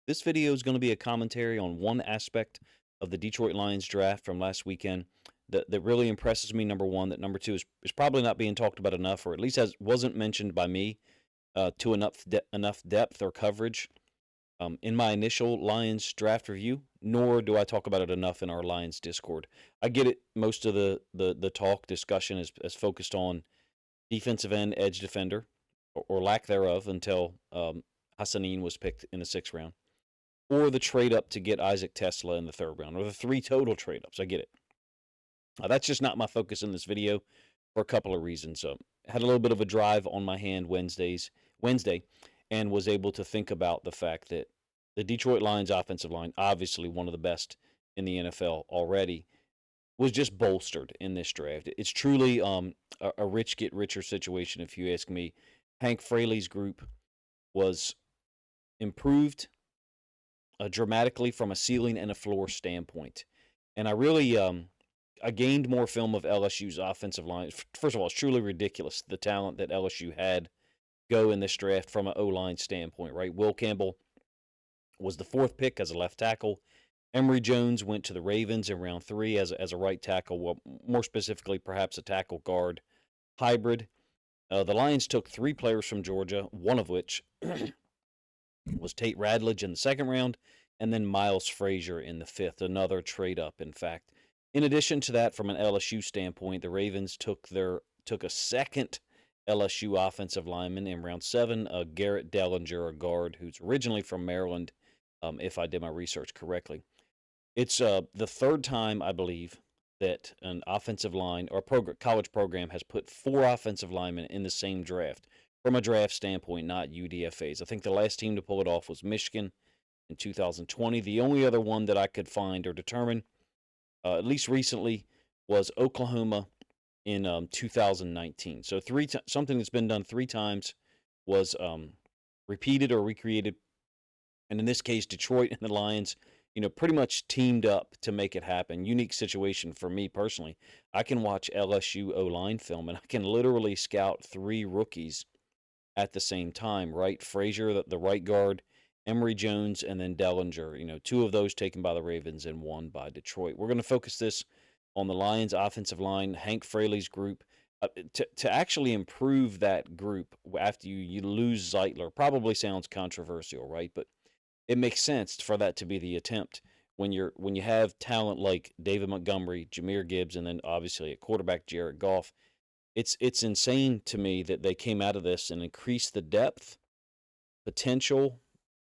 This video is going to be a commentary on one aspect of the Detroit Lions draft from last weekend that really impresses me. Number one, that number two is probably not being talked about enough, or at least wasn't mentioned by me to enough depth or coverage in my initial Lions draft review. Nor do I talk about it enough in our Lions Discord. I get it. Most of the talk discussion is focused on defensive end, edge defender, or lack thereof until Hassanin was picked in the 6th round, or the trade up to get Isaac Tesla in the 3rd round, or the 3 total trade ups. I get it. That's just not my focus in this video for a couple of reasons. Had a little bit of a drive on my hand Wednesday, and was able to think about the fact that the Detroit Lions offensive line, obviously one of the best in the NFL already, was just bolstered in this draft. It's truly a rich get richer situation, if you ask me. Hank Fraley's group was improved dramatically from a ceiling and a floor standpoint. And I really I gained more film of LSU's offensive line. First of all, it's truly ridiculous the talent that LSU had go in this draft from an O-line standpoint, right? Will Campbell was the 4th pick as a left tackle. Emory Jones went to the Ravens in round 3 as a right tackle, well, more specifically perhaps a tackle guard hybrid. The Lions took 3 players from Georgia, one of which was Tate Ratledge in the 2nd round, and then Miles Frazier in the 5th, another trade up, in fact. In addition to that, from an LSU standpoint, the Ravens took a 2nd LSU offensive lineman in round 7, Garrett Dellinger, a guard who's originally from Maryland, if I did my research correctly. It's the 3rd time, I believe, that an offensive line or college program has put 4 offensive linemen in the same draft. From a draft standpoint, not UDFAs. I think the last team to pull it off was Michigan in 2020. The only other one that I could find or determine, at least recently, was Oklahoma in 2019. So something that's been done 3 times was repeated or recreated. And in this case, Detroit and the Lions, pretty much teamed up to make it happen. Unique situation for me personally. I can watch LSU O-line film, and I can literally scout 3 rookies at the same time, right? Frazier, the right guard, Emory Jones, and then Dellinger. 2 of those taken by the Ravens and 1 by Detroit. We're going to focus this on the Lions offensive line, Hank Fraley's group. To actually improve that group after you lose Zeitler probably sounds controversial, right? But it makes sense for that to be the attempt when you have talent like David Montgomery, Jahmyr Gibbs, and then obviously at quarterback Jared Goff. It's insane to me that they came out of this and increased the depth, potential,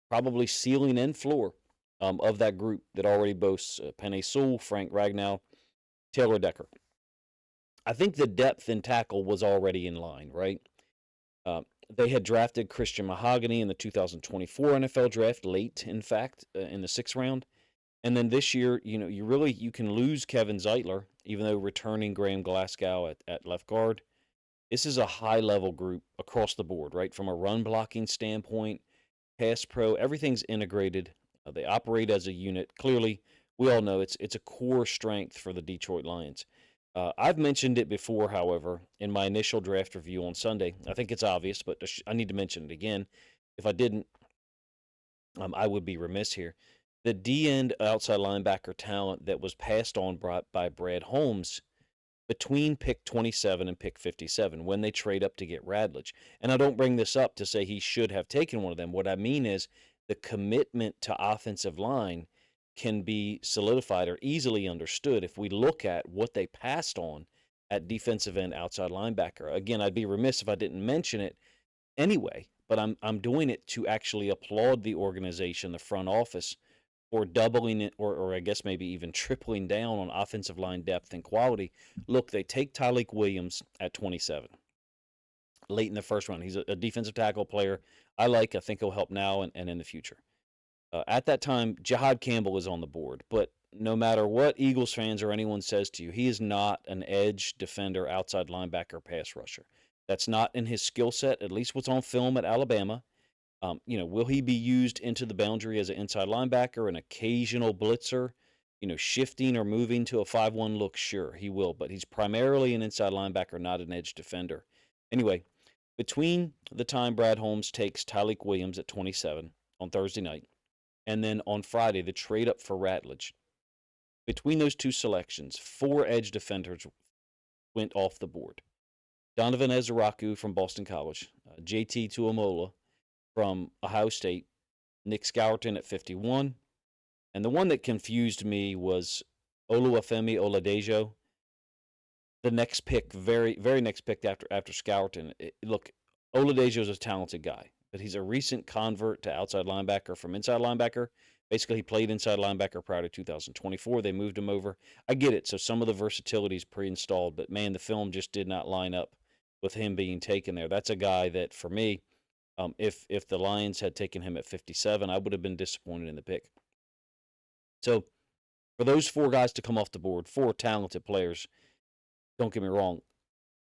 probably ceiling and floor of that group that already boasts Penei Sewell, Frank Ragnow, Taylor Decker. I think the depth in tackle was already in line, right? They had drafted Christian Mahogany in the 2024 NFL draft, late, in fact, in the 6th round. And then this year, you can lose Kevin Zeitler, even though returning Graham Glasgow at left guard. This is a high-level group across the board, right? From a run-blocking standpoint, pass pro, everything's integrated. They operate as a unit. Clearly, we all know it's a core strength for the Detroit Lions. I've mentioned it before, however, in my initial draft review on Sunday. I think it's obvious, but I need to mention it again. If I didn't, I would be remiss here. The D-end outside linebacker talent that was passed on by Brad Holmes between pick 27 and pick 57 when they trade up to get Ratledge. And I don't bring this up to say he should have taken one of them. What I mean is the commitment to offensive line can be solidified or easily understood if we look at what they passed on at defensive end outside linebacker. Again, I'd be remiss if I didn't mention it anyway, but I'm doing it to actually applaud the organization, the front office, for doubling it, or I guess maybe even tripling down on offensive line depth and quality. Look, they take Tyleik Williams at 27, late in the 1st round. He's a defensive tackle player I think he'll help now and in the future. At that time, Jihad Campbell is on the board, but no matter what Eagles fans or anyone says to you, he is not an edge defender, outside linebacker, pass rusher. That's not in his skill set, at least what's on film at Alabama. Will he be used into the boundary as an inside linebacker, an occasional blitzer, shifting or moving to a 5-1 look? Sure, he will, but he's primarily an inside linebacker, not an edge defender. Anyway, between the time Brad Holmes takes Tyleik Williams at 27 on Thursday night and then on Friday, the trade up for Ratledge. Between those two selections, 4 edge defenders went off the board. Donovan Ezaraku from Boston College, JT Tuamola from Ohio State, Nick Scourton at 51, and the one that confused me was Oluwafemi Oladejo, the next pick, very next pick after Scourton. Look, Oladejo is a talented guy, but he's a recent convert to outside linebacker from inside linebacker. Basically, he played inside linebacker prior to 2024. They moved him over. I get it. So some of the versatility is pre-installed, but man, the film just did not line up with him being taken there. That's a guy that, for me, if the Lions had taken him at 57, I would have been disappointed in the pick. So for those 4 guys to come off the board, 4 talented players, don't get me wrong.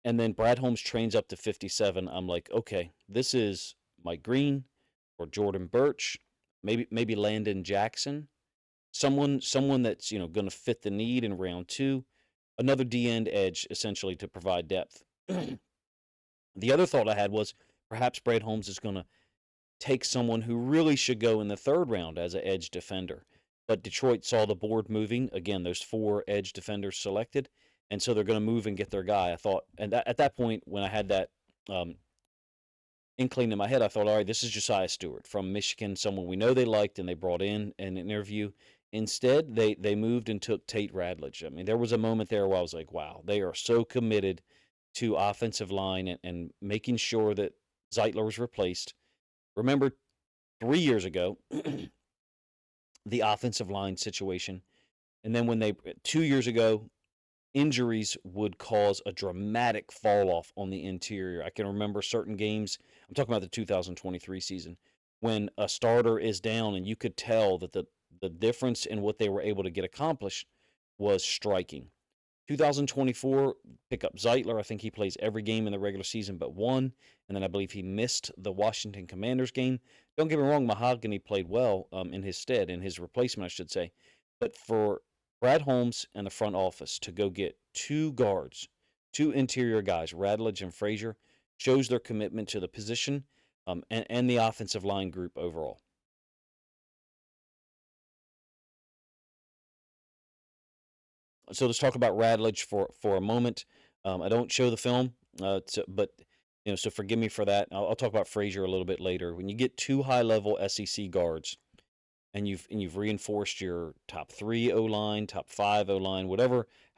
And then Brad Holmes trains up to 57. I'm like, okay, this is Mike Green or Jordan Birch, maybe Landon Jackson, someone that's going to fit the need in round 2, another D-end edge essentially to provide depth. The other thought I had was perhaps Brad Holmes is going to take someone who really should go in the 3rd round as an edge defender. But Detroit saw the board moving. Again, those 4 edge defenders selected. And so they're going to move and get their guy. I thought, and at that point, when I had that inkling in my head, I thought, all right, this is Josiah Stewart from Michigan, someone we know they liked and they brought in an interview. Instead, they moved and took Tate Ratledge. I mean, there was a moment there where I was like, wow, they are so committed to offensive line and making sure that Zeitler was replaced. Remember, 3 years ago, the offensive line situation. And then 2 years ago, injuries would cause a dramatic fall off on the interior. I can remember certain games, I'm talking about the 2023 season, when a starter is down and you could tell that the difference in what they were able to get accomplished was striking. 2024, pick up Zeitler. I think he plays every game in the regular season but one, and then I believe he missed the Washington Commanders game. Don't get me wrong, Mahogany played well in his stead, in his replacement, I should say. But for Brad Holmes and the front office to go get 2 guards, 2 interior guys, Ratledge and Frazier, shows their commitment to the position and the offensive line group overall. So let's talk about Ratledge for a moment. I don't show the film, but so forgive me for that. I'll talk about Frazier a little bit later. When you get 2 high-level SEC guards, and you've reinforced your top 3 O-line, top 5 O-line,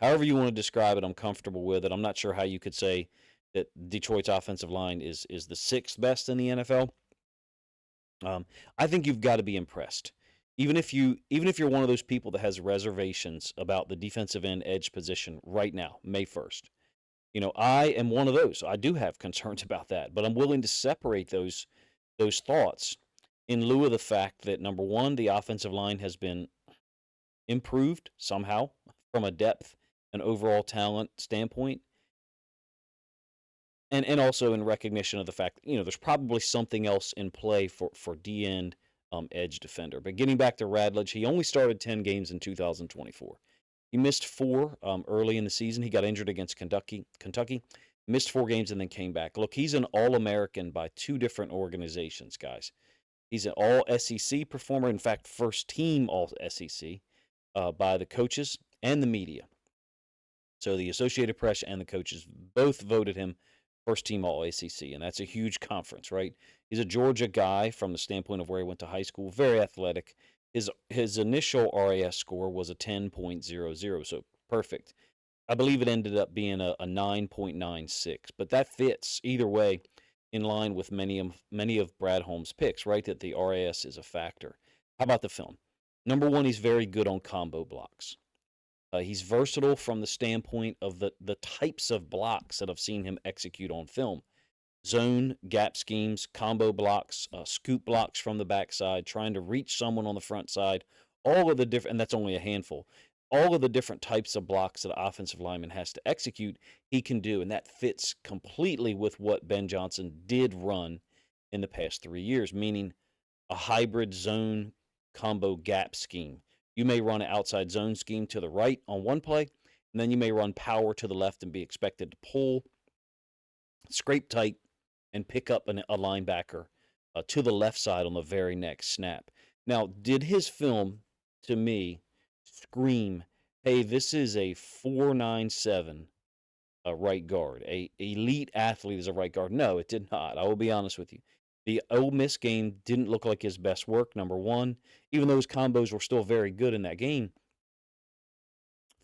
however you want to describe it, I'm comfortable with it. I'm not sure how you could say that Detroit's offensive line is the 6th best in the NFL. I think you've got to be impressed. Even if you're one of those people that has reservations about the defensive end edge position right now, May 1st. I am one of those. I do have concerns about that, but I'm willing to separate those thoughts in lieu of the fact that, number one, the offensive line has been improved somehow from a depth and overall talent standpoint. And also in recognition of the fact that, there's probably something else in play for D-end edge defender. But getting back to Ratledge, he only started 10 games in 2024. He missed 4 early in the season. He got injured against Kentucky, missed 4 games and then came back. Look, he's an All-American by 2 different organizations, guys. He's an All-SEC performer, in fact, first-team All-SEC by the coaches and the media. So the Associated Press and the coaches both voted him first-team All-ACC, and that's a huge conference, right? He's a Georgia guy from the standpoint of where he went to high school, very athletic. His initial RAS score was a 10.00, so perfect. I believe it ended up being a 9.96, but that fits either way in line with many of Brad Holmes' picks, right, that the RAS is a factor. How about the film? Number one, he's very good on combo blocks. He's versatile from the standpoint of the types of blocks that I've seen him execute on film. Zone, gap schemes, combo blocks, scoop blocks from the backside, trying to reach someone on the front side, all of the different, and that's only a handful, all of the different types of blocks that an offensive lineman has to execute, he can do, and that fits completely with what Ben Johnson did run in the past 3 years, meaning a hybrid zone combo gap scheme. You may run an outside zone scheme to the right on one play, and then you may run power to the left and be expected to pull, scrape tight, and pick up a linebacker to the left side on the very next snap. Now, did his film, to me, scream, hey, this is a 4.97 right guard, a elite athlete as a right guard? No, it did not. I will be honest with you. The Ole Miss game didn't look like his best work, number one, even though his combos were still very good in that game.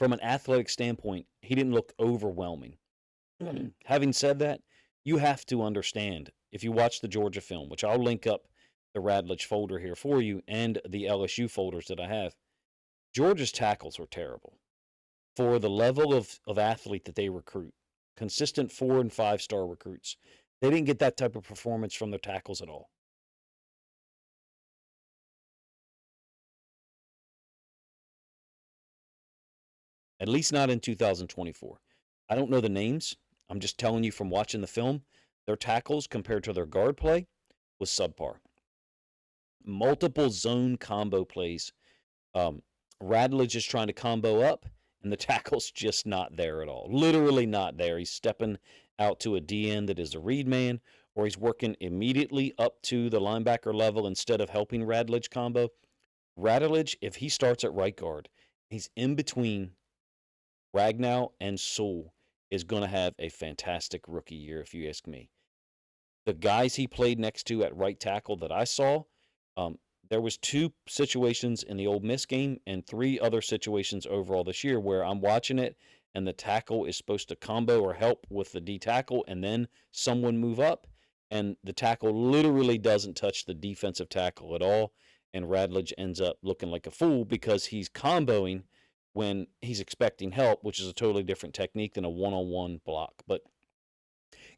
From an athletic standpoint, he didn't look overwhelming. Having said that, you have to understand, if you watch the Georgia film, which I'll link up the Ratledge folder here for you and the LSU folders that I have, Georgia's tackles were terrible for the level of athlete that they recruit. Consistent 4 and 5 star recruits. They didn't get that type of performance from their tackles at all. At least not in 2024. I don't know the names. I'm just telling you from watching the film, their tackles compared to their guard play was subpar. Multiple zone combo plays. Ratledge is trying to combo up, and the tackle's just not there at all. Literally not there. He's stepping out to a DN that is a read man, or he's working immediately up to the linebacker level instead of helping Ratledge combo. Ratledge, if he starts at right guard, he's in between Ragnow and Sewell, is going to have a fantastic rookie year, if you ask me. The guys he played next to at right tackle that I saw, there was 2 situations in the Ole Miss game and 3 other situations overall this year where I'm watching it and the tackle is supposed to combo or help with the D tackle and then someone move up, and the tackle literally doesn't touch the defensive tackle at all, and Ratledge ends up looking like a fool because he's comboing when he's expecting help, which is a totally different technique than a one-on-one block. But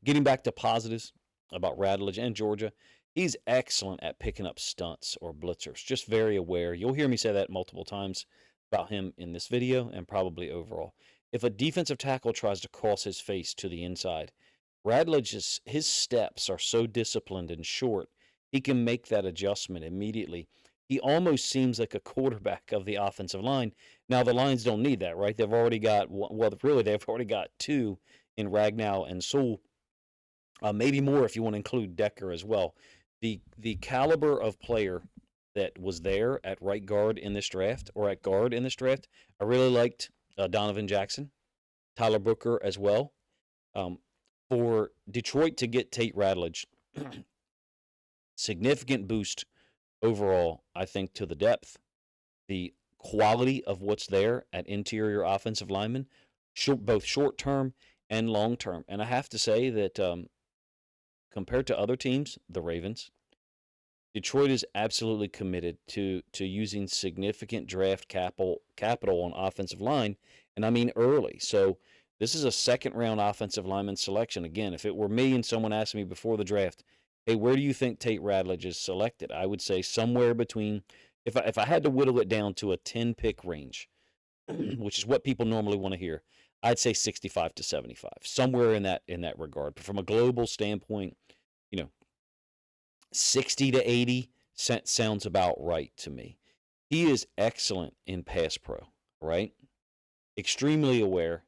getting back to positives about Ratledge and Georgia, he's excellent at picking up stunts or blitzers, just very aware. You'll hear me say that multiple times about him in this video and probably overall. If a defensive tackle tries to cross his face to the inside, Ratledge's his steps are so disciplined and short, he can make that adjustment immediately. He almost seems like a quarterback of the offensive line. Now, the Lions don't need that, right? They've already got, well, really, they've already got 2 in Ragnow and Sewell. Maybe more if you want to include Decker as well. The caliber of player that was there at right guard in this draft, or at guard in this draft, I really liked Donovan Jackson, Tyler Booker as well. For Detroit to get Tate Ratledge, significant boost overall, I think, to the depth, the quality of what's there at interior offensive linemen, both short term and long term. And I have to say that compared to other teams, the Ravens, Detroit is absolutely committed to using significant draft capital on offensive line, and I mean early. So this is a second-round offensive lineman selection. Again, if it were me and someone asked me before the draft, hey, where do you think Tate Ratledge is selected? I would say somewhere between, if I had to whittle it down to a 10-pick range, which is what people normally want to hear, I'd say 65 to 75, somewhere in that regard. But from a global standpoint, 60 to 80 sounds about right to me. He is excellent in pass pro, right? Extremely aware.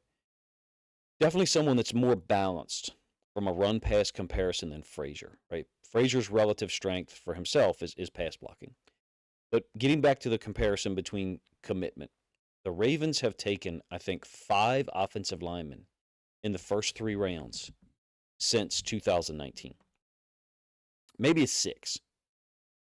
Definitely someone that's more balanced from a run-pass comparison than Frazier, right? Frazier's relative strength for himself is pass blocking. But getting back to the comparison between commitment, the Ravens have taken, I think, 5 offensive linemen in the first 3 rounds since 2019. Maybe it's 6.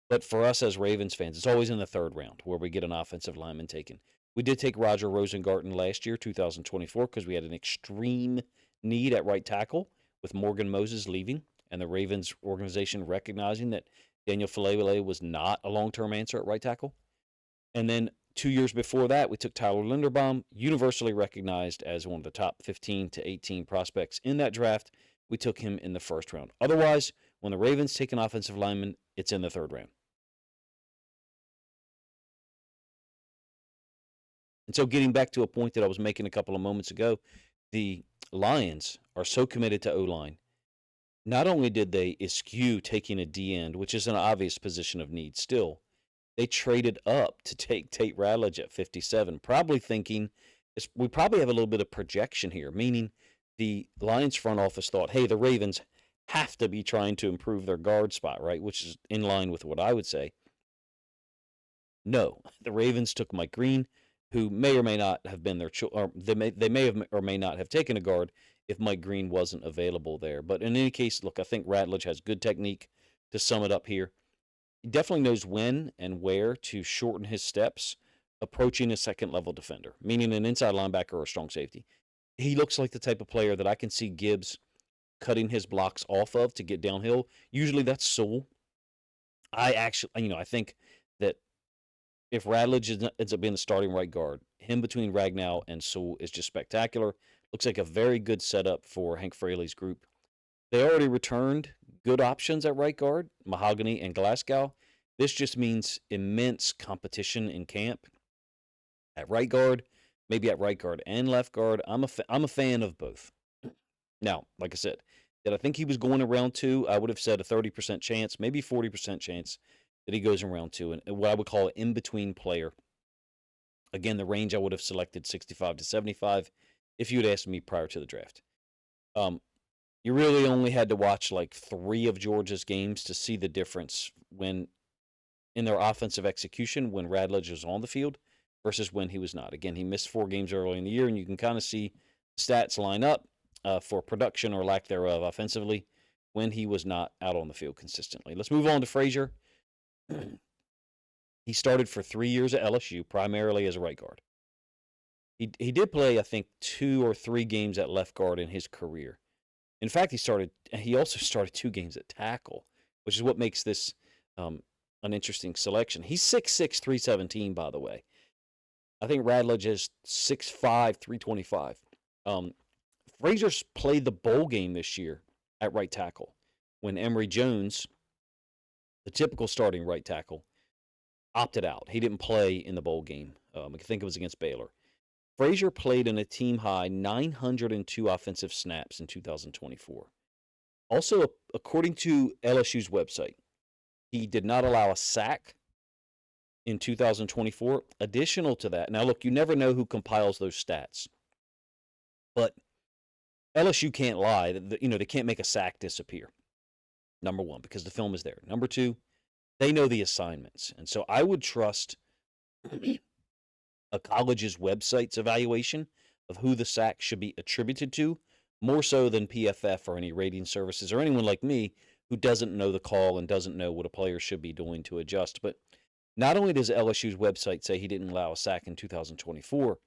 But for us as Ravens fans, it's always in the 3rd round where we get an offensive lineman taken. We did take Roger Rosengarten last year, 2024, because we had an extreme need at right tackle with Morgan Moses leaving and the Ravens organization recognizing that Daniel Fraley'S was not a long-term answer at right tackle. And then 2 years before that, we took Tyler Linderbaum, universally recognized as one of the top 15 to 18 prospects in that draft. We took him in the 1st round. Otherwise, when the Ravens take an offensive lineman, it's in the 3rd round. And so getting back to a point that I was making a couple of moments ago, the Lions are so committed to O-line. Not only did they eschew taking a D-end, which is an obvious position of need still, they traded up to take Tate Ratledge at 57, probably thinking we probably have a little bit of projection here, meaning the Lions front office thought, hey, the Ravens have to be trying to improve their guard spot, right? Which is in line with what I would say. No, the Ravens took Mike Green, who may or may not have been their or they may have or may not have taken a guard if Mike Green wasn't available there. But in any case, look, I think Ratledge has good technique. To sum it up here, he definitely knows when and where to shorten his steps approaching a second level defender, meaning an inside linebacker or a strong safety. He looks like the type of player that I can see Gibbs cutting his blocks off of to get downhill. Usually that's Sewell. I think that if Ratledge ends up being the starting right guard, him between Ragnow and Sewell is just spectacular. Looks like a very good setup for Hank Fraley's group. They already returned good options at right guard, Mahogany and Glasgow. This just means immense competition in camp at right guard, maybe at right guard and left guard. I'm a fan of both. Now, like I said, did I think he was going in round 2? I would have said a 30% chance, maybe 40% chance that he goes in round 2, and what I would call an in-between player. Again, the range I would have selected 65 to 75 if you had asked me prior to the draft. You really only had to watch like 3 of Georgia's games to see the difference when in their offensive execution when Ratledge was on the field versus when he was not. Again, he missed 4 games early in the year, and you can kind of see stats line up for production or lack thereof offensively when he was not out on the field consistently. Let's move on to Frazier. He started for 3 years at LSU, primarily as a right guard. He did play, I think, 2 or 3 games at left guard in his career. In fact, he also started 2 games at tackle, which is what makes this an interesting selection. He's 6'6", 317, by the way. I think Ratledge is 6'5", 325. Frazier's played the bowl game this year at right tackle when Emory Jones, the typical starting right tackle, opted out. He didn't play in the bowl game. I think it was against Baylor. Frazier played in a team-high 902 offensive snaps in 2024. Also, according to LSU's website, he did not allow a sack in 2024. Additional to that, now look, you never know who compiles those stats, but LSU can't lie. They can't make a sack disappear. Number one, because the film is there. Number two, they know the assignments, and so I would trust a college's website's evaluation of who the sack should be attributed to, more so than PFF or any rating services or anyone like me who doesn't know the call and doesn't know what a player should be doing to adjust. But not only does LSU's website say he didn't allow a sack in 2024,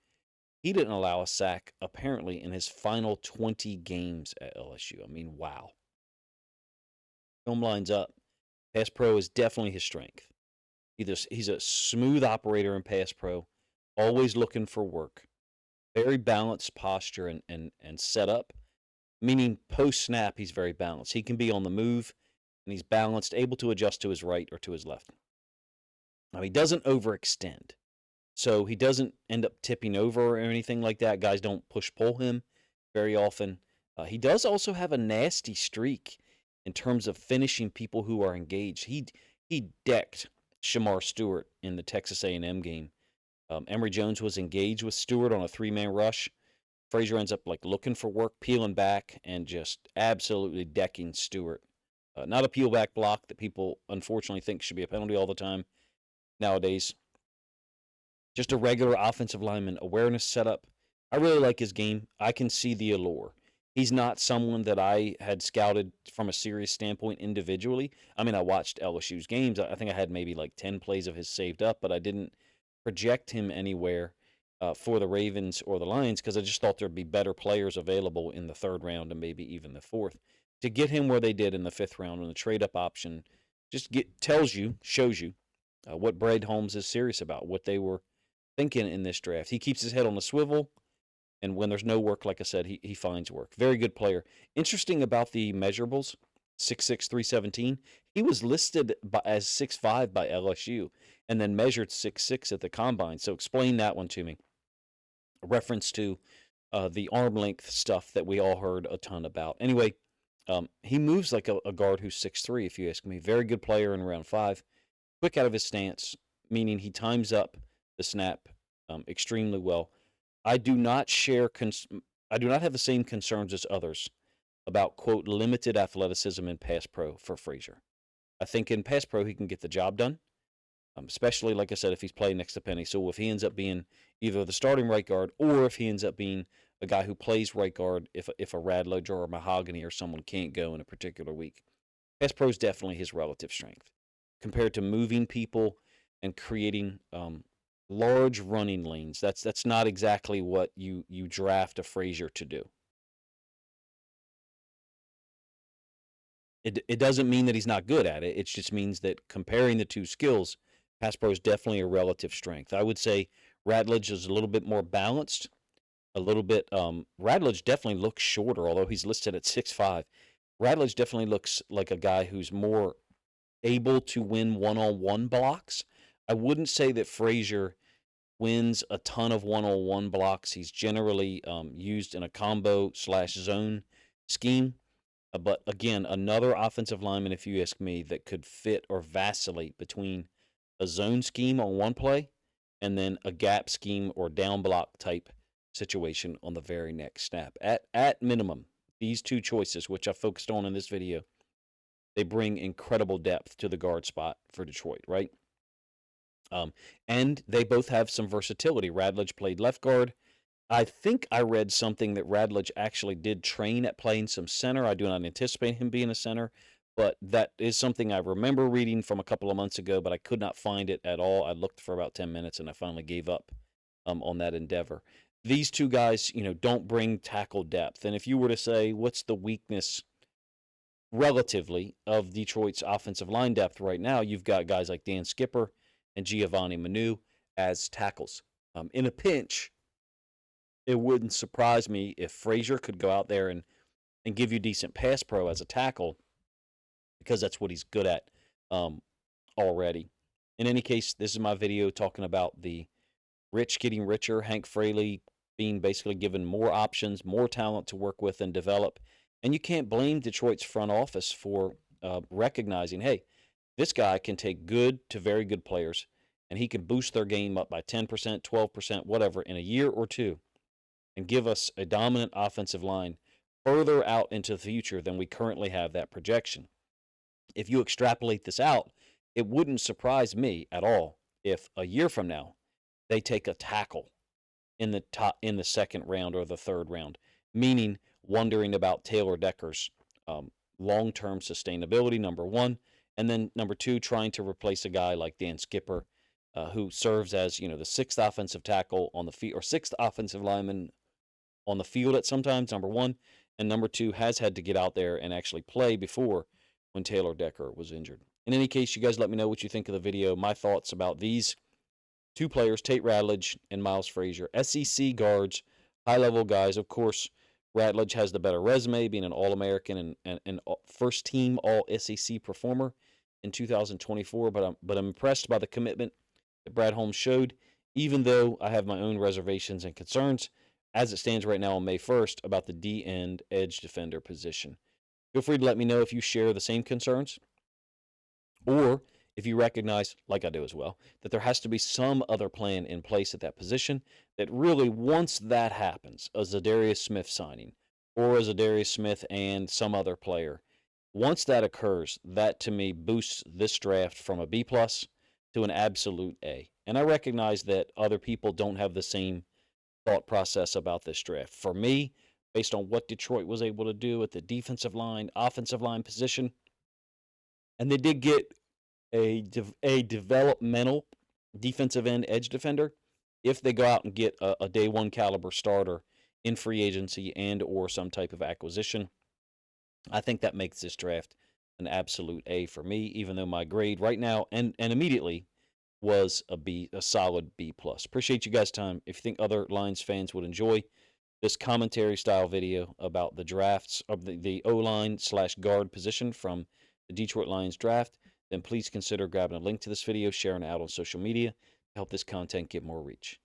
he didn't allow a sack apparently in his final 20 games at LSU. I mean, wow. Film lines up. Pass pro is definitely his strength. He's a smooth operator in pass pro, always looking for work. Very balanced posture and setup, meaning post-snap he's very balanced. He can be on the move, and he's balanced, able to adjust to his right or to his left. Now, he doesn't overextend, so he doesn't end up tipping over or anything like that. Guys don't push-pull him very often. He does also have a nasty streak in terms of finishing people who are engaged. He decked Shamar Stewart in the Texas A&M game. Emory Jones was engaged with Stewart on a 3-man rush. Frazier ends up looking for work, peeling back, and just absolutely decking Stewart. Not a peel back block that people unfortunately think should be a penalty all the time nowadays. Just a regular offensive lineman awareness setup. I really like his game. I can see the allure. He's not someone that I had scouted from a serious standpoint individually. I mean, I watched LSU's games. I think I had maybe 10 plays of his saved up, but I didn't project him anywhere for the Ravens or the Lions because I just thought there'd be better players available in the 3rd round and maybe even the 4th. To get him where they did in the 5th round on the trade-up option shows you what Brad Holmes is serious about, what they were thinking in this draft. He keeps his head on a swivel, and when there's no work, like I said, he finds work. Very good player. Interesting about the measurables, 6'6", 317. He was listed as 6'5" by LSU and then measured 6'6" at the combine. So explain that one to me. A reference to the arm length stuff that we all heard a ton about. Anyway, he moves like a guard who's 6'3", if you ask me. Very good player in round 5. Quick out of his stance, meaning he times up the snap extremely well. I do not have the same concerns as others about, quote, limited athleticism in pass pro for Frazier. I think in pass pro he can get the job done. especially, like I said, if he's playing next to Penny. So if he ends up being either the starting right guard or if he ends up being a guy who plays right guard if a Ratledge or a Mahogany or someone can't go in a particular week. Pass pro is definitely his relative strength compared to moving people and creating large running lanes. That's not exactly what you draft a Frazier to do. It doesn't mean that he's not good at it. It just means that comparing the two skills, pass pro is definitely a relative strength. I would say Ratledge is a little bit more balanced, a little bit. Ratledge definitely looks shorter, although he's listed at 6'5". Ratledge definitely looks like a guy who's more able to win one-on-one blocks. I wouldn't say that Frazier wins a ton of one-on-one blocks. He's generally used in a combo/zone scheme. But again, another offensive lineman, if you ask me, that could fit or vacillate between a zone scheme on one play and then a gap scheme or down block type situation on the very next snap. At minimum, these two choices, which I focused on in this video, they bring incredible depth to the guard spot for Detroit, right? And they both have some versatility. Ratledge played left guard. I think I read something that Ratledge actually did train at playing some center. I do not anticipate him being a center, but that is something I remember reading from a couple of months ago, but I could not find it at all. I looked for about 10 minutes, and I finally gave up on that endeavor. These two guys, don't bring tackle depth. And if you were to say, what's the weakness relatively of Detroit's offensive line depth right now, you've got guys like Dan Skipper and Giovanni Manu as tackles. In a pinch, it wouldn't surprise me if Frazier could go out there and give you decent pass pro as a tackle because that's what he's good at already. In any case, this is my video talking about the rich getting richer, Hank Fraley being basically given more options, more talent to work with and develop. And you can't blame Detroit's front office for recognizing, hey, this guy can take good to very good players, and he can boost their game up by 10%, 12%, whatever, in a year or two, and give us a dominant offensive line further out into the future than we currently have that projection. If you extrapolate this out, it wouldn't surprise me at all if a year from now they take a tackle in the second round or the third round, meaning wondering about Taylor Decker's long-term sustainability, number one, and then number two, trying to replace a guy like Dan Skipper, who serves as the sixth offensive tackle on the field or sixth offensive lineman on the field at sometimes, number one, and number two has had to get out there and actually play before when Taylor Decker was injured. In any case, you guys let me know what you think of the video, my thoughts about these two players, Tate Ratledge and Miles Frazier, SEC guards, high-level guys. Of course, Ratledge has the better resume, being an All-American and first-team All-SEC performer in 2024, but I'm impressed by the commitment that Brad Holmes showed, even though I have my own reservations and concerns as it stands right now on May 1st about the D-end edge defender position. Feel free to let me know if you share the same concerns or if you recognize, like I do as well, that there has to be some other plan in place at that position that really, once that happens, a Zadarius Smith signing or a Zadarius Smith and some other player, once that occurs, that to me boosts this draft from a B+ to an absolute A. And I recognize that other people don't have the same thought process about this draft. For me, based on what Detroit was able to do at the defensive line, offensive line position, and they did get a developmental defensive end edge defender if they go out and get a day one caliber starter in free agency and or some type of acquisition. I think that makes this draft an absolute A for me, even though my grade right now and immediately was a solid B+. Appreciate you guys' time. If you think other Lions fans would enjoy this commentary style video about the drafts of the O-line/guard position from the Detroit Lions draft, then please consider grabbing a link to this video, sharing it out on social media to help this content get more reach.